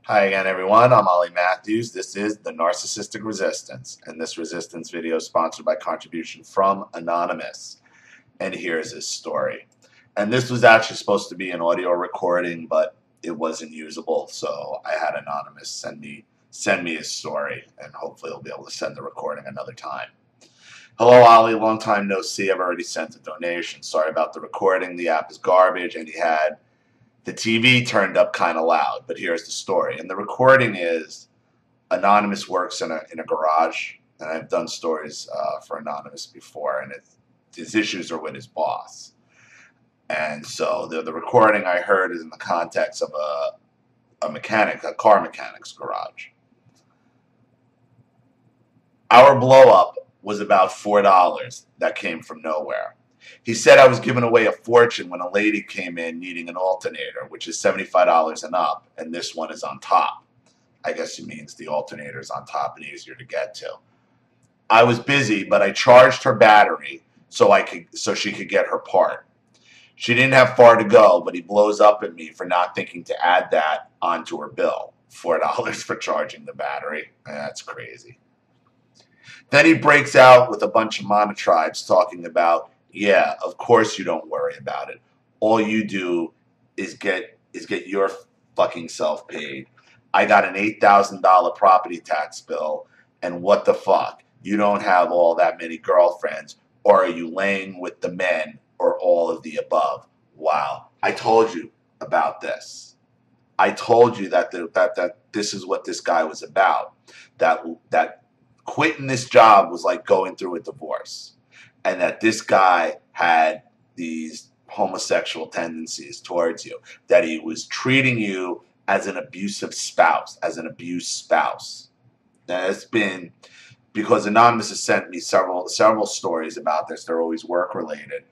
Hi again, everyone. I'm Ollie Matthews. This is the Narcissistic Resistance, and this resistance video is sponsored by contribution from Anonymous. And here's his story. And this was actually supposed to be an audio recording, but it wasn't usable, so I had Anonymous send me his story, and hopefully he'll be able to send the recording another time. Hello, Ollie. Long time no see. I've already sent a donation. Sorry about the recording. The app is garbage, and he had the TV turned up kind of loud, but here's the story. And the recording is Anonymous works in a garage, and I've done stories for Anonymous before, and his issues are with his boss. And so the recording I heard is in the context of a car mechanic's garage. Our blow up was about $4 that came from nowhere. He said I was giving away a fortune when a lady came in needing an alternator, which is $75 and up, and this one is on top. I guess it means the alternator is on top and easier to get to. I was busy, but I charged her battery so she could get her part. She didn't have far to go, but he blows up at me for not thinking to add that onto her bill. $4 for charging the battery. That's crazy. Then he breaks out with a bunch of monotribes talking about, yeah, of course you don't worry about it. All you do is get your fucking self paid. I got an $8,000 property tax bill, and what the fuck? You don't have all that many girlfriends, or are you laying with the men, or all of the above? Wow, I told you about this. I told you that this is what this guy was about. That quitting this job was like going through a divorce. And that this guy had these homosexual tendencies towards you, that he was treating you as an abusive spouse, as an abused spouse. Now, it's been, because Anonymous has sent me several stories about this. They're always work related,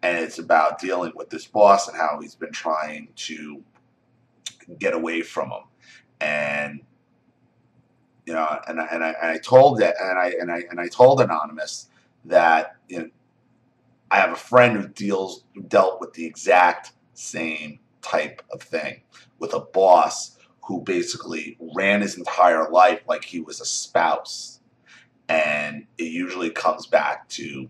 and it's about dealing with this boss and how he's been trying to get away from him. And you know, and I told Anonymous that, you know, I have a friend who dealt with the exact same type of thing with a boss who basically ran his entire life like he was a spouse. And it usually comes back to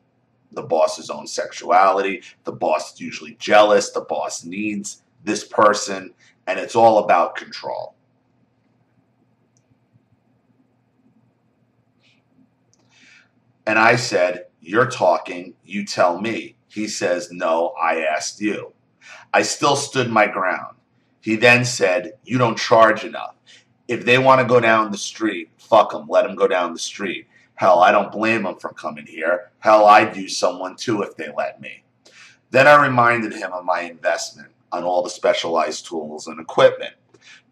the boss's own sexuality. The boss is usually jealous. The boss needs this person, and it's all about control. And I said, you're talking, you tell me. He says, no, I asked you. I still stood my ground. He then said, you don't charge enough. If they want to go down the street, fuck them, let them go down the street. Hell, I don't blame them for coming here. Hell, I'd use someone too if they let me. Then I reminded him of my investment on all the specialized tools and equipment,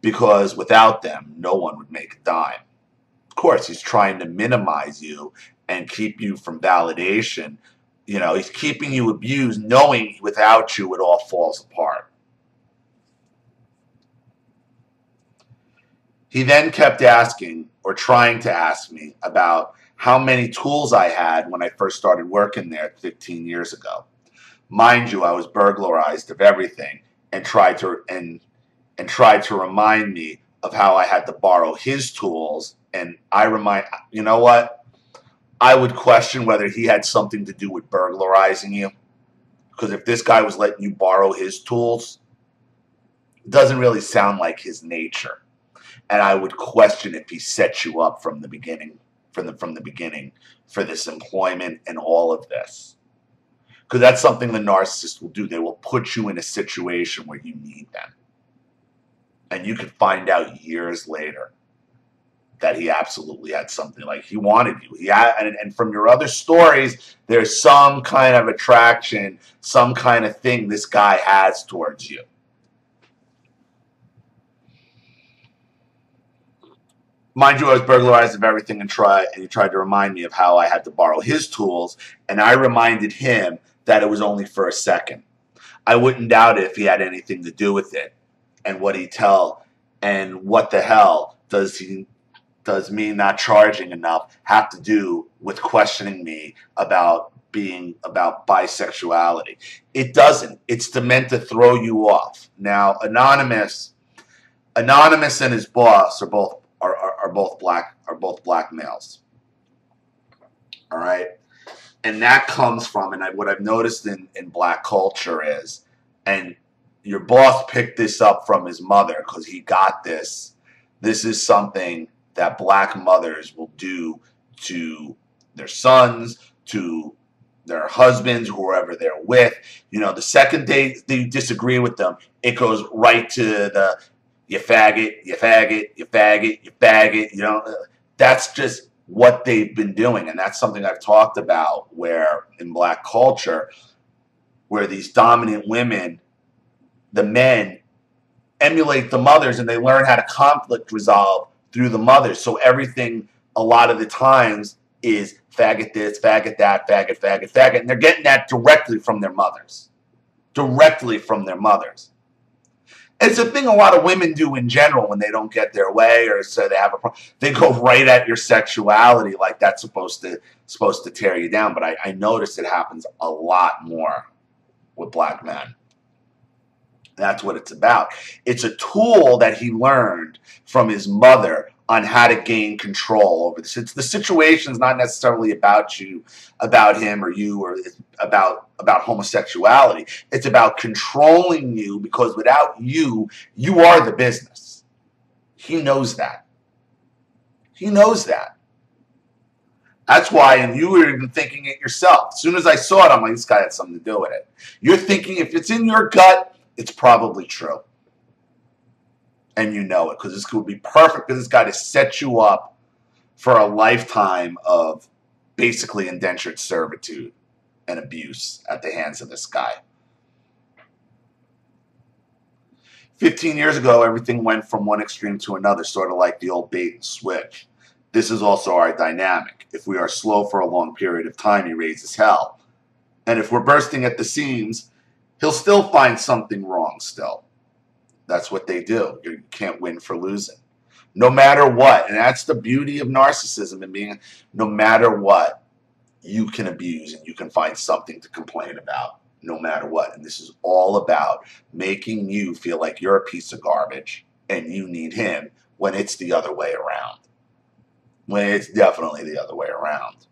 because without them, no one would make a dime. Of course, he's trying to minimize you and keep you from validation. You know, he's keeping you abused, knowing without you it all falls apart. He then kept asking, or trying to ask me, about how many tools I had when I first started working there 15 years ago. Mind you, I was burglarized of everything, and tried to remind me of how I had to borrow his tools. And you know what? I would question whether he had something to do with burglarizing you. Because if this guy was letting you borrow his tools, it doesn't really sound like his nature. And I would question if he set you up from the beginning, from the beginning, for this employment and all of this. Because that's something the narcissist will do. They will put you in a situation where you need them. And you can find out years later that he absolutely had something, like he wanted you. And from your other stories, there's some kind of attraction, some kind of thing this guy has towards you. Mind you, I was burglarized of everything, and he tried to remind me of how I had to borrow his tools, and I reminded him that it was only for a second. I wouldn't doubt it if he had anything to do with it. And what the hell does me not charging enough have to do with questioning me about bisexuality? It doesn't. It's meant to throw you off. Now, Anonymous, Anonymous and his boss are both black males. All right, and that comes from, and what I've noticed in black culture is, and your boss picked this up from his mother because he got this. This is something that black mothers will do to their sons, to their husbands, whoever they're with. You know, the second they disagree with them, it goes right to the you faggot, you faggot, you faggot, you faggot. You know, that's just what they've been doing. And that's something I've talked about where in black culture, where these dominant women, the men, emulate the mothers and they learn how to conflict resolve through the mothers. So everything a lot of the times is faggot this, faggot that, faggot, faggot, faggot. And they're getting that directly from their mothers. Directly from their mothers. It's a thing a lot of women do in general when they don't get their way or so they have a problem. They go right at your sexuality like that's supposed to tear you down. But I notice it happens a lot more with black men. That's what it's about. It's a tool that he learned from his mother on how to gain control over this. It's the situation's not necessarily about you, about him or you, or it's about homosexuality. It's about controlling you because without you, you are the business. He knows that. He knows that. That's why, and you were even thinking it yourself. As soon as I saw it, I'm like, this guy had something to do with it. You're thinking if it's in your gut, it's probably true. And you know it because this would be perfect for this guy to set you up for a lifetime of basically indentured servitude and abuse at the hands of this guy. 15 years ago, everything went from one extreme to another, sort of like the old bait and switch. This is also our dynamic. If we are slow for a long period of time, he raises hell. And if we're bursting at the seams, he'll still find something wrong still. That's what they do. You can't win for losing. No matter what. And that's the beauty of narcissism and being, no matter what, you can abuse and you can find something to complain about. No matter what. And this is all about making you feel like you're a piece of garbage and you need him when it's the other way around. When it's definitely the other way around.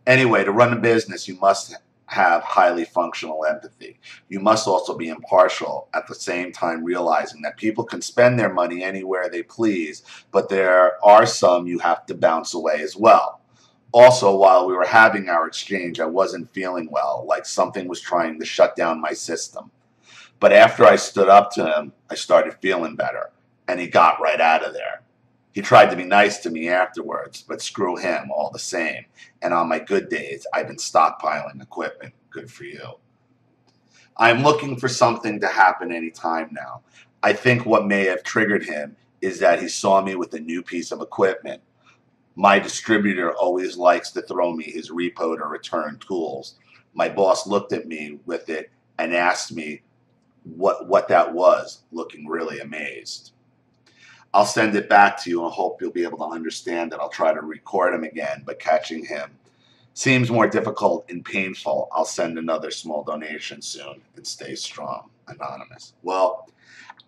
Anyway, to run a business, you must have highly functional empathy. You must also be impartial at the same time realizing that people can spend their money anywhere they please, but there are some you have to bounce away as well. Also, while we were having our exchange, I wasn't feeling well, like something was trying to shut down my system. But after I stood up to him, I started feeling better, and he got right out of there. He tried to be nice to me afterwards, but screw him all the same. And on my good days, I've been stockpiling equipment. Good for you. I'm looking for something to happen anytime now. I think what may have triggered him is that he saw me with a new piece of equipment. My distributor always likes to throw me his repo to return tools. My boss looked at me with it and asked me what that was, looking really amazed. I'll send it back to you and hope you'll be able to understand it. I'll try to record him again, but catching him seems more difficult and painful. I'll send another small donation soon and stay strong. Anonymous. Well,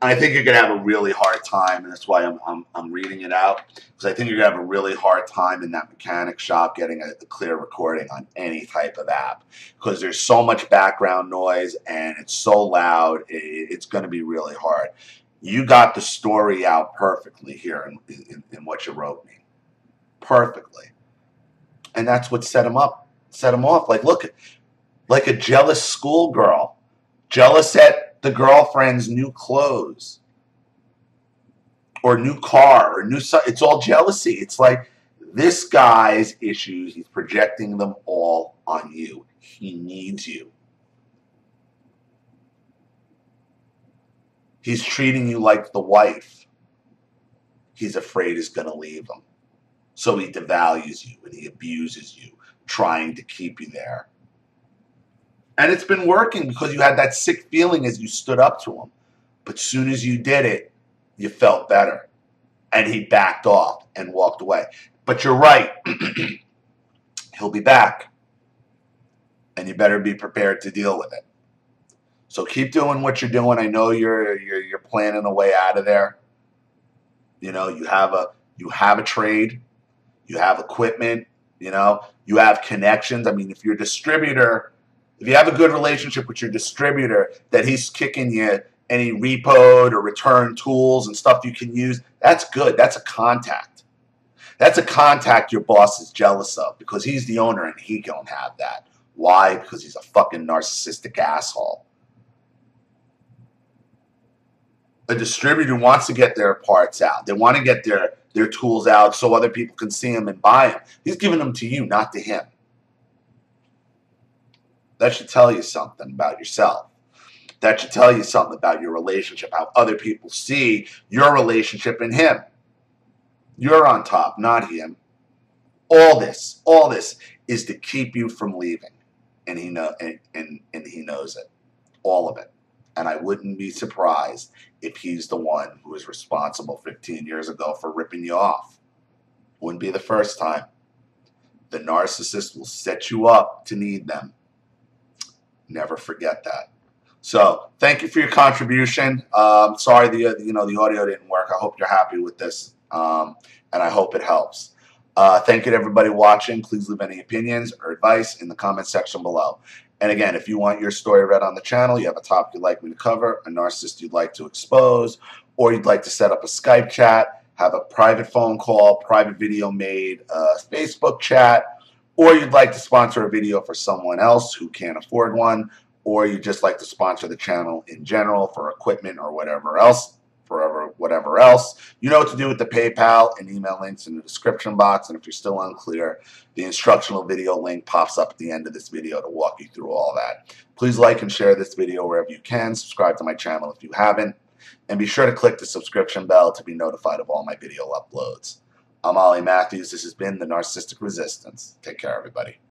I think you're going to have a really hard time, and that's why I'm reading it out, because I think you're going to have a really hard time in that mechanic shop getting a clear recording on any type of app, because there's so much background noise and it's so loud, it's going to be really hard. You got the story out perfectly here in what you wrote me. Perfectly. And that's what set him up, set him off. Like, look, like a jealous schoolgirl. Jealous at the girlfriend's new clothes. Or new car. Or new. It's all jealousy. It's like this guy's issues, he's projecting them all on you. He needs you. He's treating you like the wife he's afraid is going to leave him. So he devalues you and he abuses you, trying to keep you there. And it's been working because you had that sick feeling as you stood up to him. But as soon as you did it, you felt better. And he backed off and walked away. But you're right. He'll be back. And you better be prepared to deal with it. So keep doing what you're doing. I know you're planning a way out of there. You know, you have a trade, you have equipment, you know, you have connections. I mean, if your distributor, if you have a good relationship with your distributor, that he's kicking you any repoed or return tools and stuff you can use, that's good. That's a contact. That's a contact your boss is jealous of because he's the owner and he don't have that. Why? Because he's a fucking narcissistic asshole. A distributor wants to get their parts out. They want to get their tools out so other people can see them and buy them. He's giving them to you, not to him. That should tell you something about yourself. That should tell you something about your relationship, how other people see your relationship in him. You're on top, not him. All this is to keep you from leaving. And he knows it. All of it. And I wouldn't be surprised if he's the one who was responsible 15 years ago for ripping you off. Wouldn't be the first time. The narcissist will set you up to need them. Never forget that. So thank you for your contribution. Sorry the audio didn't work. I hope you're happy with this, and I hope it helps. Thank you to everybody watching. Please leave any opinions or advice in the comment section below. And again, if you want your story read on the channel, you have a topic you'd like me to cover, a narcissist you'd like to expose, or you'd like to set up a Skype chat, have a private phone call, private video made, Facebook chat, or you'd like to sponsor a video for someone else who can't afford one, or you'd just like to sponsor the channel in general for equipment or whatever else, whatever else, you know what to do with the PayPal and email links in the description box. And if you're still unclear, the instructional video link pops up at the end of this video to walk you through all that. Please like and share this video wherever you can. Subscribe to my channel if you haven't. And be sure to click the subscription bell to be notified of all my video uploads. I'm Ollie Matthews. This has been The Narcissistic Resistance. Take care, everybody.